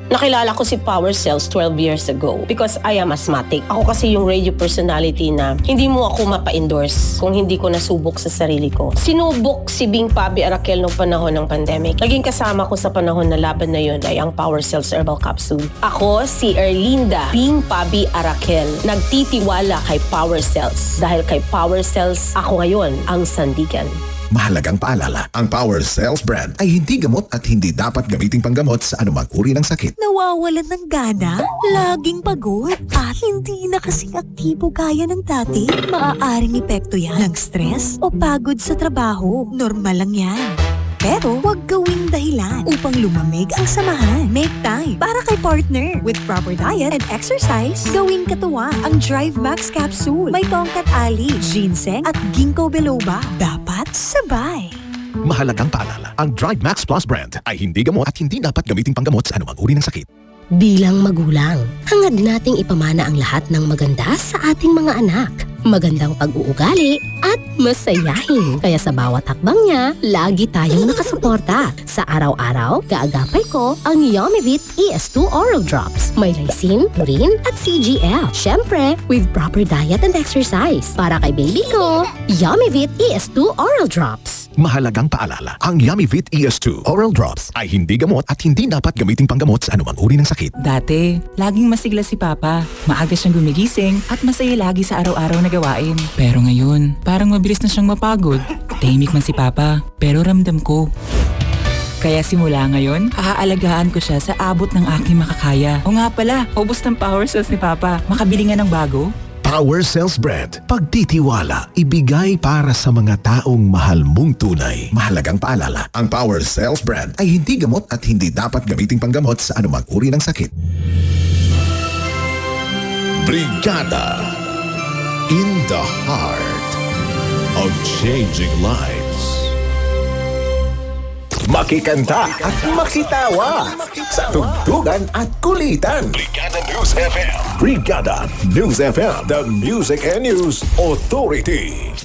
Nakilala ko si Power Cells 12 years ago because I am asthmatic. Ako kasi yung radio personality na hindi mo ako mapa-endorse kung hindi ko nasubok sa sarili ko. Sinubok si Bing Pabi Arakel noong panahon ng pandemic. Naging kasama ko sa panahon na laban na yun ay ang Power Cells Herbal Capsule. Ako si Erlinda Bing Pabi Arakel. Nagtitiwala kay Power Cells. Dahil kay Power Cells, ako ngayon ang sandigan. Mahalagang paalala, ang Power Cells brand ay hindi gamot at hindi dapat gamiting panggamot sa anumang uri ng sakit. Nawawalan ng gana, laging pagod, at hindi na kasing aktibo gaya ng dati. Maaaring epekto yan ng stress o pagod sa trabaho. Normal lang yan. Pero huwag gawing dahilan upang lumamig ang samahan. Make time para kay partner. With proper diet and exercise, gawing katuwa ang Drive Max Capsule. May tongkat ali, ginseng at ginkgo biloba. Dapat sabay. Mahalagang paalala, ang Drive Max Plus brand ay hindi gamot at hindi dapat gamiting panggamot sa anumang uri ng sakit. Bilang magulang, hangad nating ipamana ang lahat ng maganda sa ating mga anak. Magandang pag-uugali at masayahin. Kaya sa bawat hakbang niya, lagi tayong nakasuporta. Sa araw-araw, gaagapay ko ang Yummy ES2 Oral Drops. May lysine, purin at CGL. Syempre, with proper diet and exercise. Para kay baby ko, Yummy ES2 Oral Drops. Mahalagang paalala, ang Yummyvit ES2 Oral Drops ay hindi gamot at hindi dapat gamiting panggamot sa anumang uri ng sakit. Dati, laging masigla si Papa. Maaga siyang gumigising at masaya lagi sa araw-araw na gawain. Pero ngayon, parang mabilis na siyang mapagod. Tahimik man si Papa, pero ramdam ko. Kaya simula ngayon, aalagaan ko siya sa abot ng aking makakaya. O nga pala, ubos ng Power Cells ni Papa. Makabili nga ng bago? Power Cells brand, pagtitiwala, ibigay para sa mga taong mahal mong tunay. Mahalagang paalala, ang Power Cells brand ay hindi gamot at hindi dapat gamiting panggamot sa anumang uri ng sakit. Brigada, in the heart of changing lives. Makikanta at makitawa sa tugtugan at kulitan. Brigada News FM. Brigada News FM, the Music and News Authority.